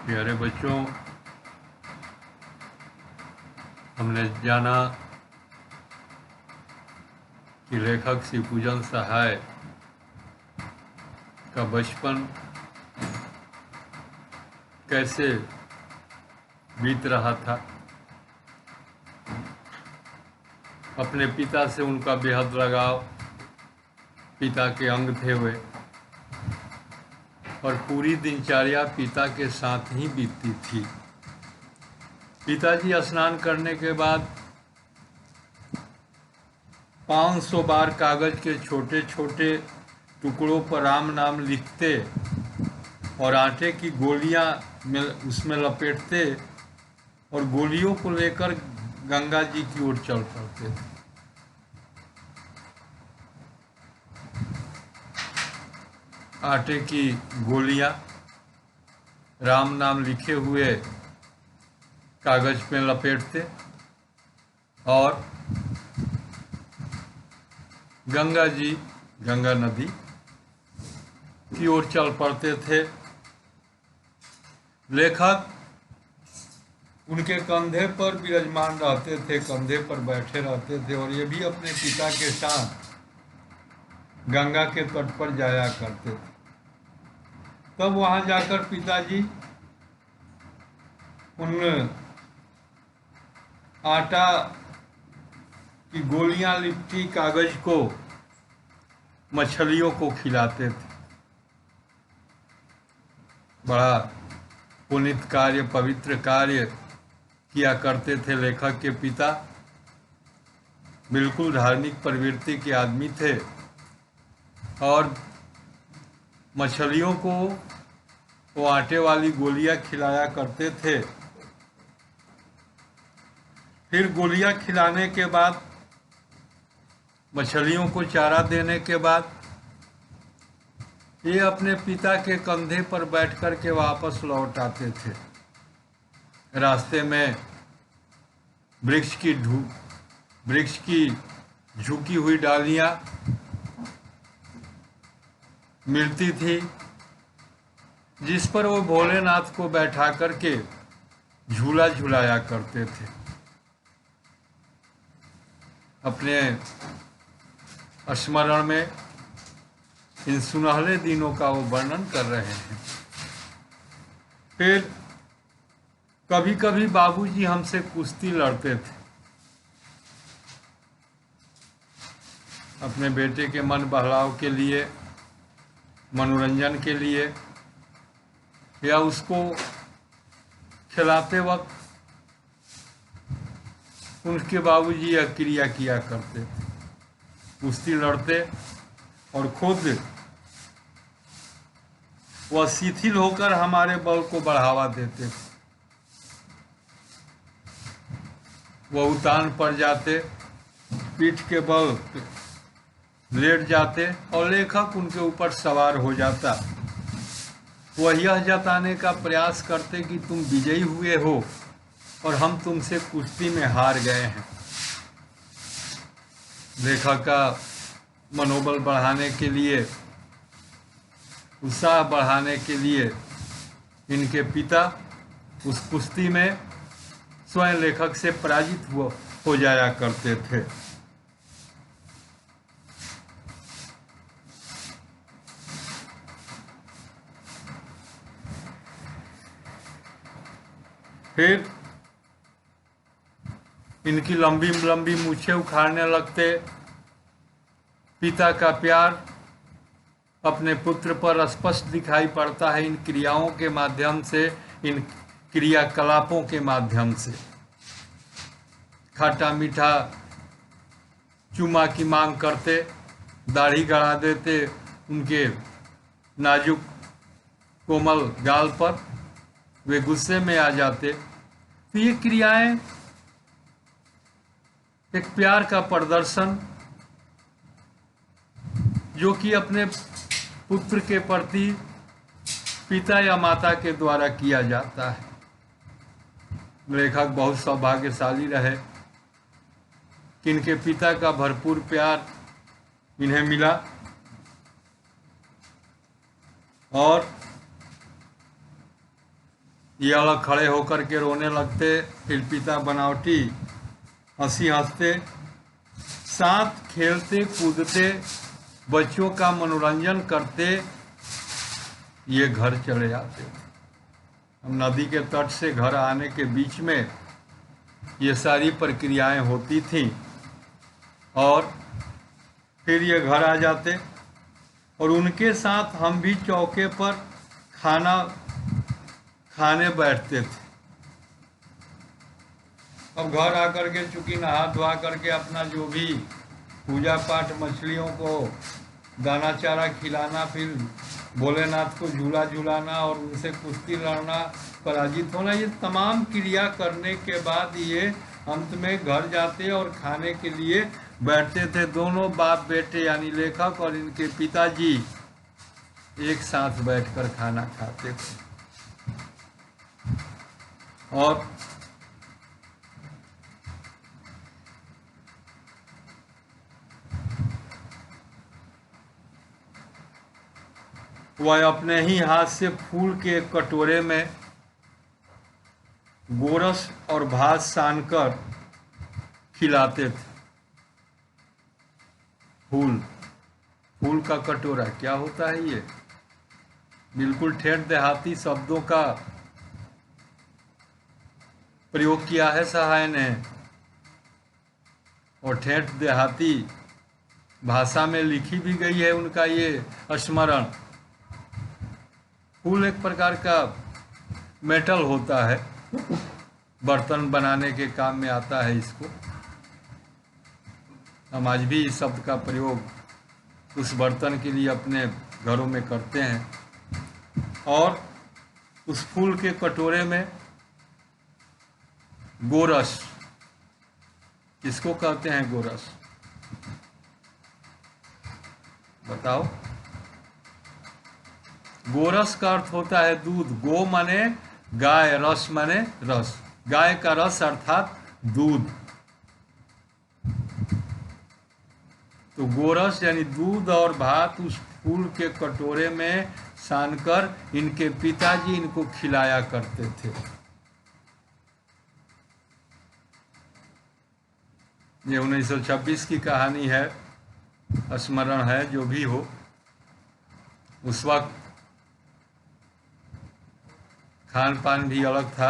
प्यारे बच्चों, हमने जाना कि लेखक शिवपूजन सहाय का बचपन कैसे बीत रहा था। अपने पिता से उनका बेहद लगाव, पिता के अंग थे वे, और पूरी दिनचर्या पिता के साथ ही बीतती थी। पिताजी स्नान करने के बाद 500 बार कागज के छोटे छोटे टुकड़ों पर राम नाम लिखते और आटे की गोलियां उसमें लपेटते और गोलियों को लेकर गंगा जी की ओर चल पड़ते थे। आटे की गोलियां राम नाम लिखे हुए कागज में लपेटते और गंगा नदी की ओर चल पड़ते थे। लेखक उनके कंधे पर विराजमान रहते थे, कंधे पर बैठे रहते थे और ये भी अपने पिता के साथ गंगा के तट पर जाया करते थे। तब वहां जाकर पिताजी उन आटा की गोलियां लिपटी कागज को मछलियों को खिलाते थे। बड़ा पुनीत कार्य, पवित्र कार्य किया करते थे लेखक के पिता। बिल्कुल धार्मिक प्रवृत्ति के आदमी थे और मछलियों को वो आटे वाली गोलियां खिलाया करते थे। फिर गोलियां खिलाने के बाद, मछलियों को चारा देने के बाद ये अपने पिता के कंधे पर बैठ कर के वापस लौट आते थे। रास्ते में वृक्ष की झुकी हुई डालियां मिलती थी, जिस पर वो भोलेनाथ को बैठा करके झूला झुलाया करते थे। अपने स्मरण में इन सुनहले दिनों का वो वर्णन कर रहे हैं। फिर कभी कभी बाबूजी हमसे कुश्ती लड़ते थे। अपने बेटे के मन बहलाव के लिए, मनोरंजन के लिए, या उसको खिलाते वक्त उनके बाबूजी यह क्रिया किया करते थे। कुश्ती लड़ते और खुद वह शिथिल होकर हमारे बल को बढ़ावा देते थे। वह उतान पड़ जाते, पीठ के बल लेट जाते और लेखक उनके ऊपर सवार हो जाता। वह यह जताने का प्रयास करते कि तुम विजयी हुए हो और हम तुमसे कुश्ती में हार गए हैं। लेखक का मनोबल बढ़ाने के लिए, उत्साह बढ़ाने के लिए इनके पिता उस कुश्ती में स्वयं लेखक से पराजित हो जाया करते थे। फिर इनकी लंबी लंबी मूछें उखाड़ने लगते। पिता का प्यार अपने पुत्र पर स्पष्ट दिखाई पड़ता है इन क्रियाओं के माध्यम से, इन क्रियाकलापों के माध्यम से। खट्टा मीठा चुमा की मांग करते, दाढ़ी गड़ा देते उनके नाजुक कोमल गाल पर, वे गुस्से में आ जाते। तो ये क्रियाएं एक प्यार का प्रदर्शन, जो कि अपने पुत्र के प्रति पिता या माता के द्वारा किया जाता है। लेखक बहुत सौभाग्यशाली रहे कि इनके पिता का भरपूर प्यार इन्हें मिला और ये अलग खड़े होकर के रोने लगते, फिर पिता बनावटी हंसी हंसते, साथ खेलते कूदते, बच्चों का मनोरंजन करते, ये घर चले आते। नदी के तट से घर आने के बीच में ये सारी प्रक्रियाएं होती थी और फिर ये घर आ जाते और उनके साथ हम भी चौके पर खाना खाने बैठते थे। अब घर आकर के चूंकि नहा धोआ करके अपना जो भी पूजा पाठ, मछलियों को दाना चारा खिलाना, फिर भोलेनाथ को झूला झूलाना और उनसे कुश्ती लड़ना, पराजित होना, ये तमाम क्रिया करने के बाद ये अंत में घर जाते और खाने के लिए बैठते थे। दोनों बाप बेटे यानी लेखक और इनके पिताजी एक साथ बैठकर खाना खाते थे। और वह अपने ही हाथ से फूल के कटोरे में गोरस और भात सानकर खिलाते थे। फूल का कटोरा क्या होता है? ये बिल्कुल ठेठ देहाती शब्दों का प्रयोग किया है सहाय ने, और ठेठ देहाती भाषा में लिखी भी गई है उनका ये स्मरण। फूल एक प्रकार का मेटल होता है, बर्तन बनाने के काम में आता है। इसको हम आज भी इस शब्द का प्रयोग उस बर्तन के लिए अपने घरों में करते हैं। और उस फूल के कटोरे में गोरस, किसको कहते हैं गोरस? बताओ। गोरस का अर्थ होता है दूध। गो माने गाय, रस माने रस, गाय का रस अर्थात दूध। तो गोरस यानी दूध और भात उस फूल के कटोरे में सानकर इनके पिताजी इनको खिलाया करते थे। ये 1926 की कहानी है, स्मरण है, जो भी हो। उस वक्त खान पान भी अलग था,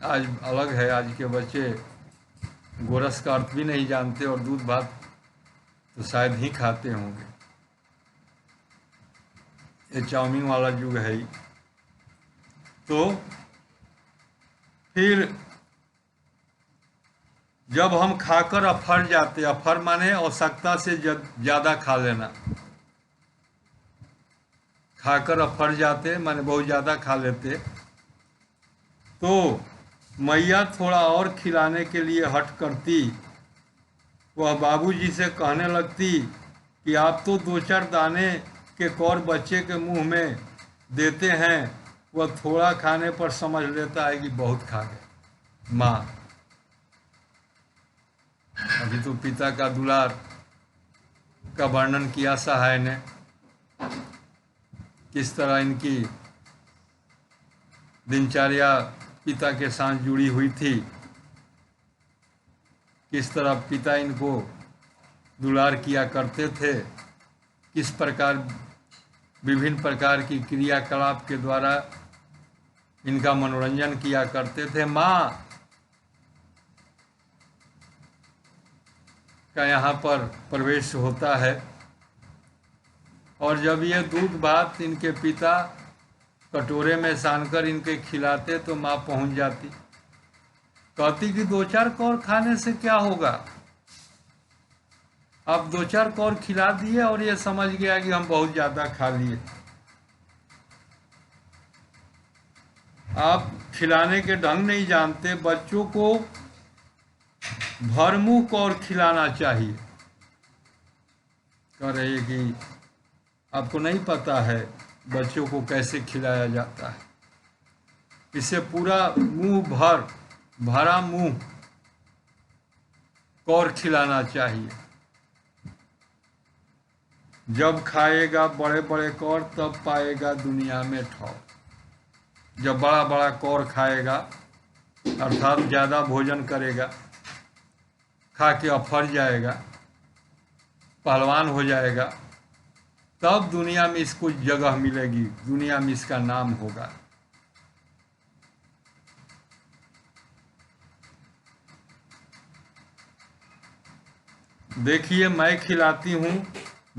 आज अलग है। आज के बच्चे गोरस का अर्थ भी नहीं जानते और दूध भात तो शायद ही खाते होंगे। ये चाउमीन वाला युग है ही। तो फिर जब हम खाकर अफर जाते, अफर माने आवश्यकता से ज़्यादा खा लेना, खाकर अफर जाते माने बहुत ज़्यादा खा लेते, तो मैया थोड़ा और खिलाने के लिए हट करती। वह बाबूजी से कहने लगती कि आप तो 2-4 दाने के कौर बच्चे के मुंह में देते हैं, वह थोड़ा खाने पर समझ लेता है कि बहुत खा गए। माँ, अभी तो पिता का दुलार का वर्णन किया सहाय ने, किस तरह इनकी दिनचर्या पिता के साथ जुड़ी हुई थी, किस तरह पिता इनको दुलार किया करते थे, किस प्रकार विभिन्न प्रकार की क्रियाकलाप के द्वारा इनका मनोरंजन किया करते थे। माँ का यहाँ पर प्रवेश होता है और जब ये दूध भात इनके पिता कटोरे में सानकर इनके खिलाते तो माँ पहुँच जाती, कहती कि 2-4 कौर खाने से क्या होगा, अब 2-4 कौर खिला दिए और ये समझ गया कि हम बहुत ज़्यादा खा लिए। आप खिलाने के ढंग नहीं जानते, बच्चों को भरमुख कौर खिलाना चाहिए। कह रहे कि आपको नहीं पता है बच्चों को कैसे खिलाया जाता है, इसे पूरा मुंह भरा मुंह कौर खिलाना चाहिए। जब खाएगा बड़े बड़े कौर तब पाएगा दुनिया में ठौर। जब बड़ा बड़ा कौर खाएगा, अर्थात ज़्यादा भोजन करेगा, खा के अफर जाएगा, पहलवान हो जाएगा, तब दुनिया में इसको जगह मिलेगी, दुनिया में इसका नाम होगा। देखिए, मैं खिलाती हूँ,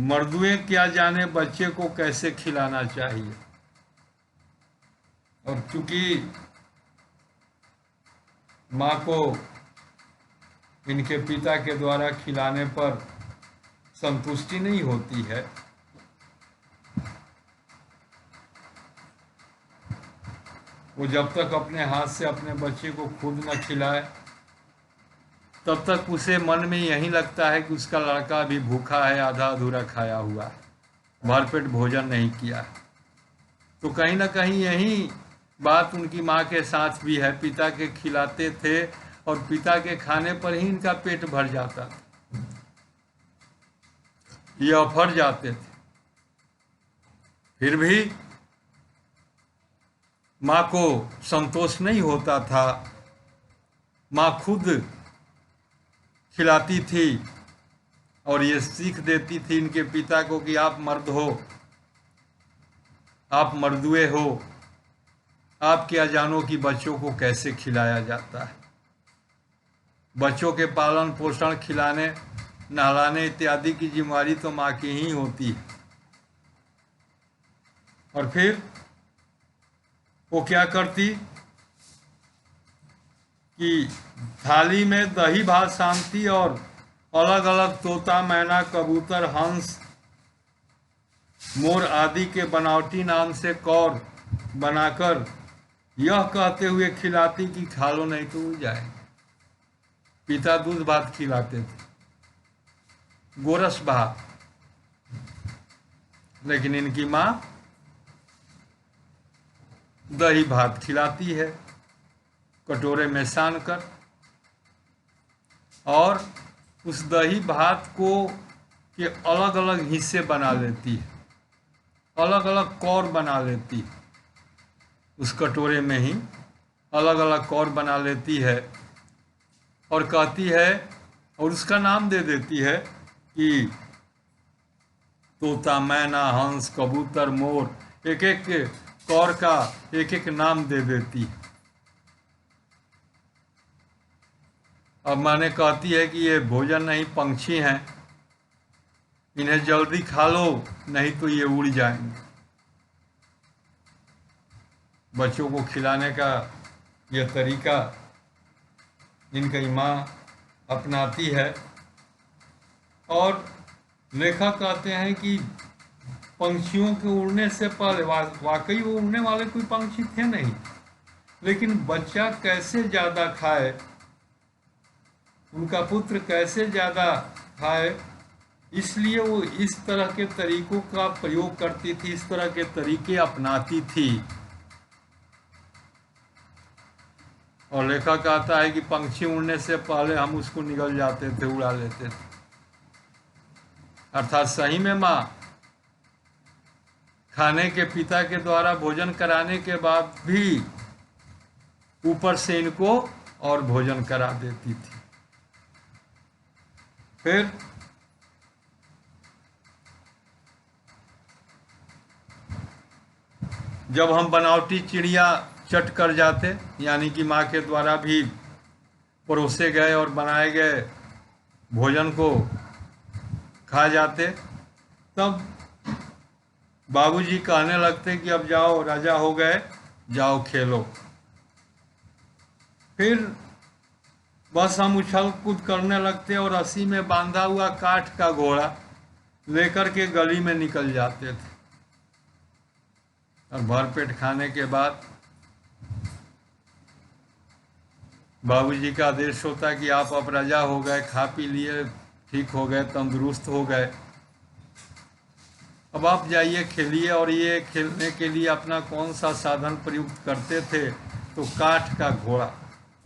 मर्दुए क्या जाने बच्चे को कैसे खिलाना चाहिए। और चूंकि माँ को इनके पिता के द्वारा खिलाने पर संतुष्टि नहीं होती है, वो जब तक अपने हाथ से अपने बच्चे को खुद न खिलाए, तब तक उसे मन में यही लगता है कि उसका लड़का अभी भूखा है, आधा अधूरा खाया हुआ, भरपेट भोजन नहीं किया। तो कहीं ना कहीं यही बात उनकी माँ के साथ भी है। पिता के खिलाते थे और पिता के खाने पर ही इनका पेट भर जाता था, ये अफर जाते थे। फिर भी माँ को संतोष नहीं होता था, माँ खुद खिलाती थी और ये सीख देती थी इनके पिता को कि आप मर्द हो, आप मर्दुए हो, आप क्या जानो कि बच्चों को कैसे खिलाया जाता है। बच्चों के पालन पोषण, खिलाने नहलाने इत्यादि की जिम्मेदारी तो माँ की ही होती है। और फिर वो क्या करती कि थाली में दही भात शांति और अलग अलग तोता, मैना, कबूतर, हंस, मोर आदि के बनावटी नाम से कौर बनाकर यह कहते हुए खिलाती कि खा लो नहीं तो उड़ जाए। पिता दूध भात खिलाते थे, गोरस भात, लेकिन इनकी माँ दही भात खिलाती है कटोरे में सान कर, और उस दही भात को के अलग अलग हिस्से बना लेती है, अलग अलग कौर बना लेती है, उस कटोरे में ही अलग अलग कौर बना लेती है और कहती है, और उसका नाम दे देती है कि तोता, मैना, हंस, कबूतर, मोर, एक एक कौर का एक एक नाम दे देती है। अब माने कहती है कि ये भोजन नहीं, पंछी हैं, इन्हें जल्दी खा लो नहीं तो ये उड़ जाएंगे। बच्चों को खिलाने का यह तरीका इनकी माँ अपनाती है। और लेखक कहते हैं कि पंछियों के उड़ने से पहले, वाकई वो उड़ने वाले कोई पंछी थे नहीं, लेकिन बच्चा कैसे ज़्यादा खाए, उनका पुत्र कैसे ज़्यादा खाए, इसलिए वो इस तरह के तरीकों का प्रयोग करती थी, इस तरह के तरीके अपनाती थी। और लेखक कहता है कि पंछी उड़ने से पहले हम उसको निगल जाते थे, उड़ा लेते थे। अर्थात सही में माँ खाने के पिता के द्वारा भोजन कराने के बाद भी ऊपर से इनको और भोजन करा देती थी। फिर जब हम बनावटी चिड़िया चट कर जाते, यानी कि माँ के द्वारा भी परोसे गए और बनाए गए भोजन को खा जाते, तब बाबूजी कहने लगते कि अब जाओ, राजा हो गए, जाओ खेलो। फिर बस हम उछल कूद करने लगते और रस्सी में बांधा हुआ काठ का घोड़ा लेकर के गली में निकल जाते थे। और भरपेट खाने के बाद बाबूजी का आदेश होता कि आप अब राजा हो गए, खा पी लिए, ठीक हो गए, तंदुरुस्त हो गए, अब आप जाइए खेलिए। और ये खेलने के लिए अपना कौन सा साधन प्रयुक्त करते थे, तो काठ का घोड़ा,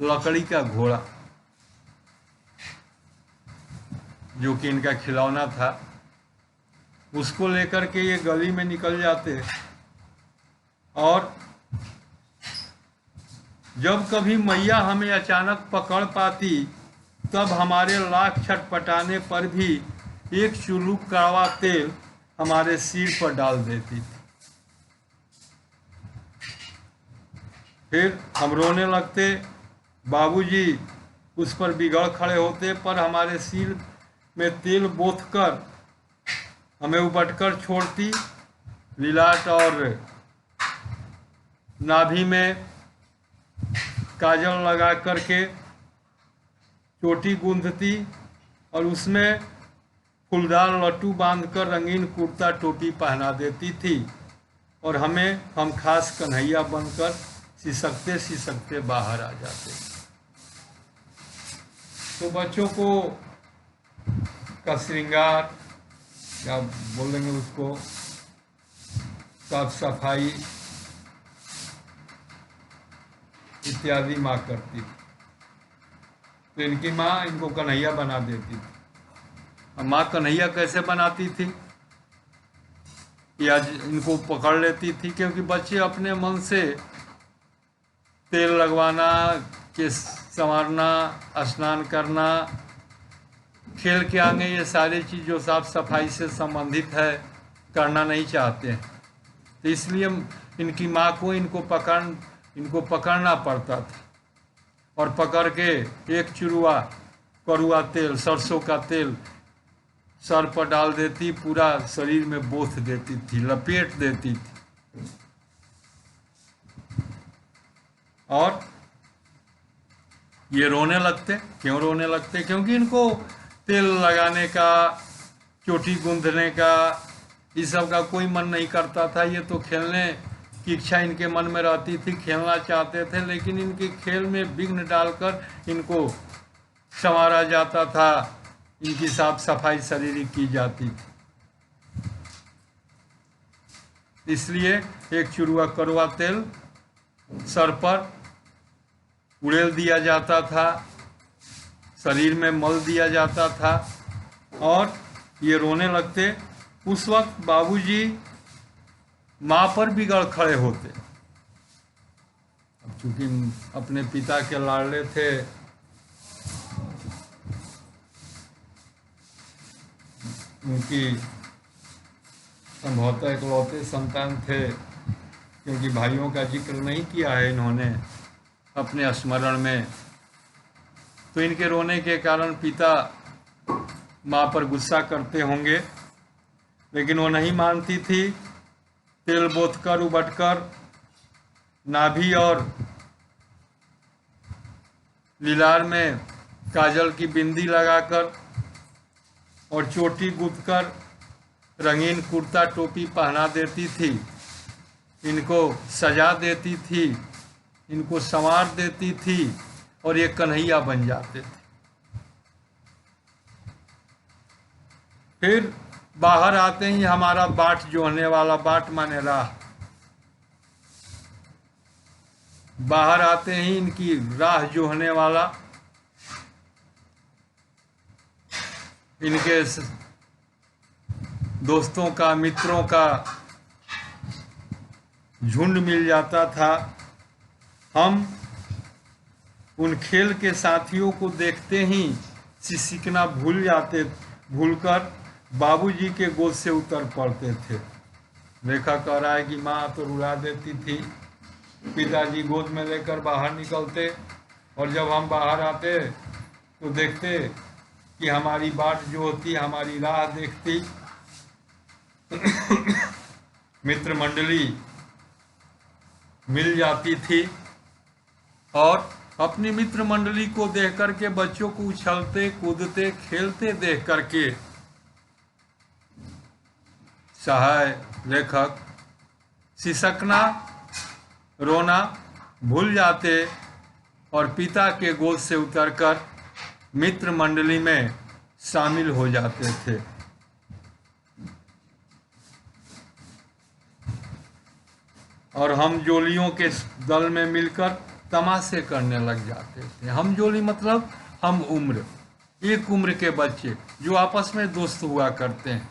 लकड़ी का घोड़ा, जो कि इनका खिलौना था, उसको लेकर के ये गली में निकल जाते और जब कभी मैया हमें अचानक पकड़ पाती, तब हमारे लाख छटपटाने पर भी एक चुल्लू कड़वा तेल हमारे सिर पर डाल देती थी। फिर हम रोने लगते, बाबूजी उस पर बिगड़ खड़े होते, पर हमारे सिर में तेल बोथ कर हमें उपटकर छोड़ती, लीलाट और नाभि में काजल लगा करके चोटी गूंथती और उसमें फूलदार लट्टू बांधकर रंगीन कुर्ता टोपी पहना देती थी और हम खास कन्हैया बनकर सिसकते सिसकते बाहर आ जाते। तो बच्चों को का श्रृंगार, क्या बोलेंगे उसको, साफ सफाई इत्यादि माँ करती थी। तो इनकी माँ इनको कन्हैया बना देती थी। अब माँ कन्हैया कैसे बनाती थी, या इनको पकड़ लेती थी, क्योंकि बच्चे अपने मन से तेल लगवाना, केस संवारना, स्नान करना, खेल के आगे ये सारी चीज़ जो साफ सफाई से संबंधित है करना नहीं चाहते हैं। तो इसलिए इनकी माँ को इनको पकड़ना पड़ता था और पकड़ के एक चुरुआ कड़वा तेल, सरसों का तेल सर पर डाल देती, पूरा शरीर में बोथ देती थी, लपेट देती थी। और ये रोने लगते। क्यों रोने लगते? क्योंकि इनको तेल लगाने का, चोटी गूंथने का, इस सब का कोई मन नहीं करता था। ये तो खेलने की इच्छा इनके मन में रहती थी, खेलना चाहते थे, लेकिन इनके खेल में विघ्न डालकर इनको संवारा जाता था, इनकी साफ सफाई शारीरिक की जाती थी। इसलिए एक चुरुआ कड़वा तेल सर पर उड़ेल दिया जाता था, शरीर में मल दिया जाता था और ये रोने लगते। उस वक्त बाबूजी माँ पर बिगड़ खड़े होते। अब चूंकि अपने पिता के लाडले थे, उनकी संभवतः इकलौते संतान थे, क्योंकि भाइयों का जिक्र नहीं किया है इन्होंने अपने स्मरण में। तो इनके रोने के कारण पिता माँ पर गुस्सा करते होंगे, लेकिन वो नहीं मानती थी। तेल बोतकर उबटकर नाभि और लीलार में काजल की बिंदी लगाकर और चोटी गूंथकर रंगीन कुर्ता टोपी पहना देती थी, इनको सजा देती थी, इनको संवार देती थी और ये कन्हैया बन जाते थे। फिर बाहर आते ही हमारा बाट जोहने वाला, बाट माने राह, बाहर आते ही इनकी राह जोहने वाला, इनके दोस्तों का, मित्रों का झुंड मिल जाता था। हम उन खेल के साथियों को देखते ही सिसकना भूलकर बाबूजी के गोद से उतर पड़ते थे। देखा कह रहा है कि माँ तो रुला देती थी, पिताजी गोद में लेकर बाहर निकलते और जब हम बाहर आते तो देखते कि हमारी बाट जो होती, हमारी राह देखती मित्र मंडली मिल जाती थी और अपनी मित्र मंडली को देख करके, बच्चों को उछलते कूदते खेलते देख करके सहायक लेखक सिसकना, रोना भूल जाते और पिता के गोद से उतरकर मित्र मंडली में शामिल हो जाते थे। और हम जोलियों के दल में मिलकर तमाशे करने लग जाते थे। हम जोली मतलब हम उम्र, एक उम्र के बच्चे जो आपस में दोस्त हुआ करते हैं,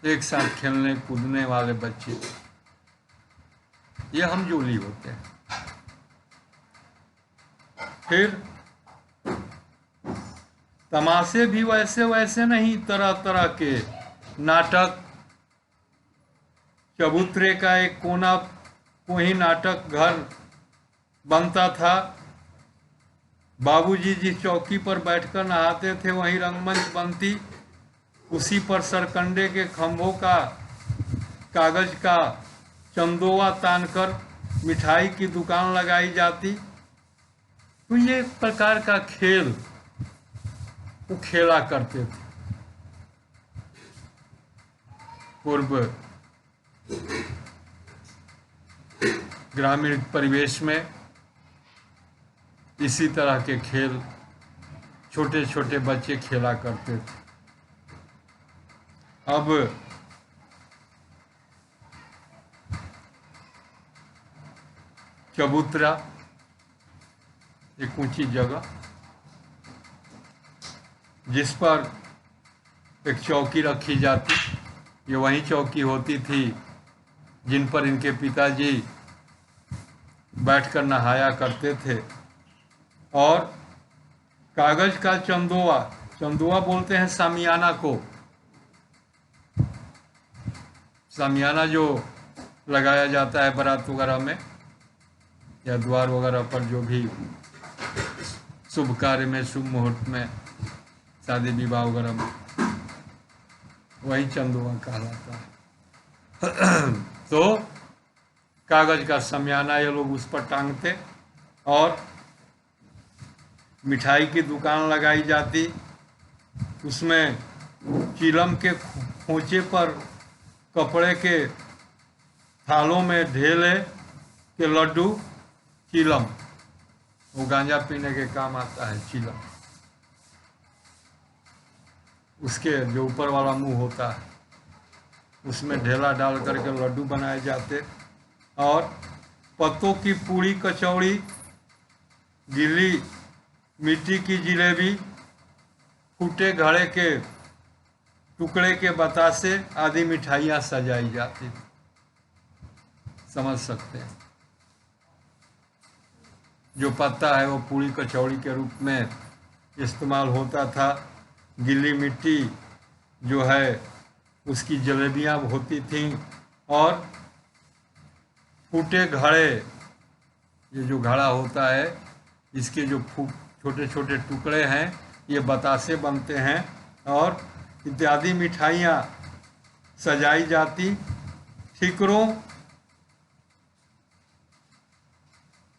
एक साथ खेलने कूदने वाले बच्चे, ये हम जोली होते हैं। फिर तमाशे भी वैसे वैसे नहीं, तरह तरह के नाटक। चबूतरे का एक कोना कोई नाटक घर बनता था। बाबूजी जिस चौकी पर बैठकर नहाते थे वहीं रंगमंच बनती। उसी पर सरकंडे के खंभों का कागज का चंदोवा तानकर मिठाई की दुकान लगाई जाती। तो ये एक प्रकार का खेल वो खेला करते थे पूर्व ग्रामीण परिवेश में। इसी तरह के खेल छोटे छोटे बच्चे खेला करते थे। अब चबूतरा एक ऊंची जगह जिस पर एक चौकी रखी जाती। ये वही चौकी होती थी जिन पर इनके पिताजी बैठकर नहाया करते थे। और कागज का चंदोवा, चंदोवा बोलते हैं सामियाना को। सामियाना जो लगाया जाता है बारात वगैरह में या द्वार वगैरह पर, जो भी शुभ कार्य में, शुभ मुहूर्त में, शादी विवाह वगैरह में, वही चंदोवा कहलाता है। तो कागज का सामियाना ये लोग उस पर टांगते और मिठाई की दुकान लगाई जाती। उसमें चिलम के खोचे पर कपड़े के थालों में ढेले के लड्डू, चिलम वो गांजा पीने के काम आता है चिलम। उसके जो ऊपर वाला मुंह होता है उसमें ढेला डाल करके लड्डू बनाए जाते। और पत्तों की पूड़ी, कचौड़ी, गिल्ली मिट्टी की जिलेबी, फूटे घड़े के टुकड़े के बतासे आदि मिठाइयाँ सजाई जाती। समझ सकते हैं। जो पत्ता है वो पूड़ी कचौड़ी के रूप में इस्तेमाल होता था। गिल्ली मिट्टी जो है उसकी जलेबियाँ होती थीं। और फूटे घड़े, ये जो घड़ा होता है इसके जो छोटे छोटे टुकड़े हैं ये बतासे बनते हैं। और इत्यादि मिठाइयाँ सजाई जाती। ठिकरों,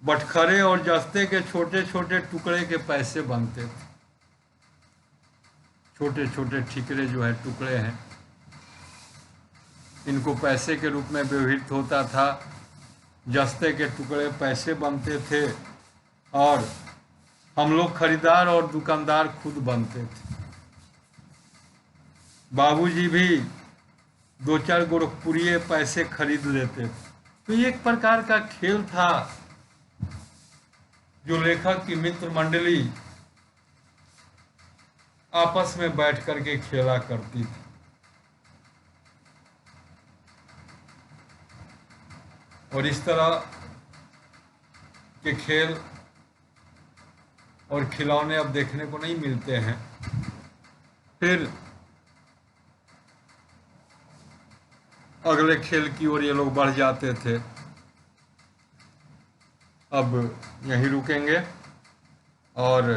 बटखरे और जस्ते के छोटे छोटे टुकड़े के पैसे बनते थे। छोटे छोटे ठिकरे जो है टुकड़े हैं, इनको पैसे के रूप में व्यवहृत होता था। जस्ते के टुकड़े पैसे बनते थे और हम लोग खरीदार और दुकानदार खुद बनते थे। बाबूजी भी 2-4 गोरखपुरिये पैसे खरीद लेते थे। तो ये एक प्रकार का खेल था जो लेखक की मित्र मंडली आपस में बैठ करके खेला करती थी। और इस तरह के खेल और खिलौने अब देखने को नहीं मिलते हैं। फिर अगले खेल की ओर ये लोग बढ़ जाते थे। अब यहीं रुकेंगे और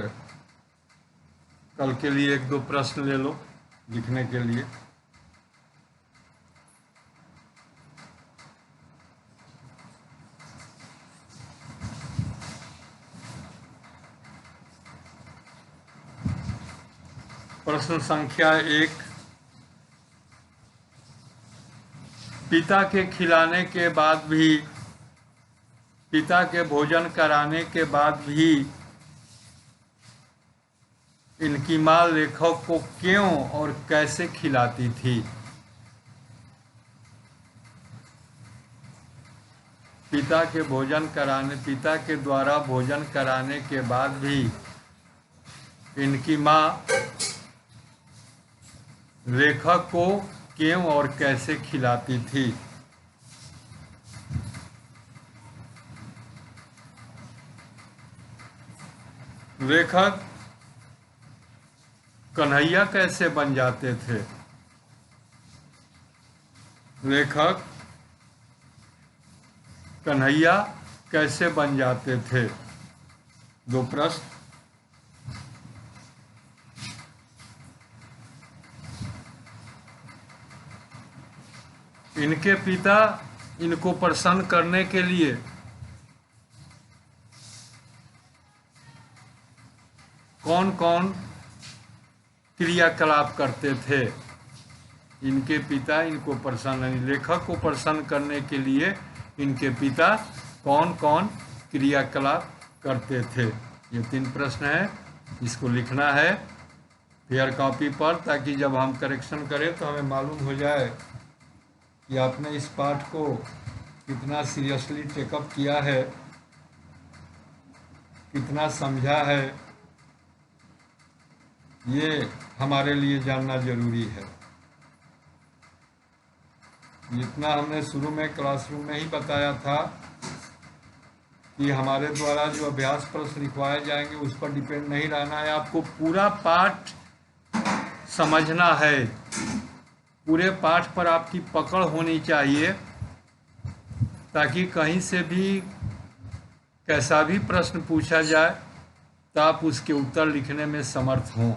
कल के लिए 1-2 प्रश्न ले लो लिखने के लिए। प्रश्न संख्या 1, पिता के खिलाने के बाद भी, पिता के भोजन कराने के बाद भी इनकी माँ लेखक को क्यों और कैसे खिलाती थी? पिता के द्वारा भोजन कराने के बाद भी इनकी माँ लेखक को क्यों और कैसे खिलाती थी? लेखक कन्हैया कैसे बन जाते थे? लेखक कन्हैया कैसे बन जाते थे? दो प्रश्न। इनके पिता इनको प्रसन्न करने के लिए कौन कौन क्रियाकलाप करते थे? इनके पिता इनको प्रसन्न, लेखक को प्रसन्न करने के लिए इनके पिता कौन कौन क्रियाकलाप करते थे? ये 3 प्रश्न है, इसको लिखना है फेयर कॉपी पर, ताकि जब हम करेक्शन करें तो हमें मालूम हो जाए कि आपने इस पाठ को कितना सीरियसली टेकअप किया है, कितना समझा है। ये हमारे लिए जानना जरूरी है। जितना हमने शुरू में क्लासरूम में ही बताया था कि हमारे द्वारा जो अभ्यास प्रश्न लिखवाए जाएंगे उस पर डिपेंड नहीं रहना है, आपको पूरा पाठ समझना है। पूरे पाठ पर आपकी पकड़ होनी चाहिए, ताकि कहीं से भी कैसा भी प्रश्न पूछा जाए तो आप उसके उत्तर लिखने में समर्थ हों।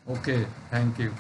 Okay, thank you.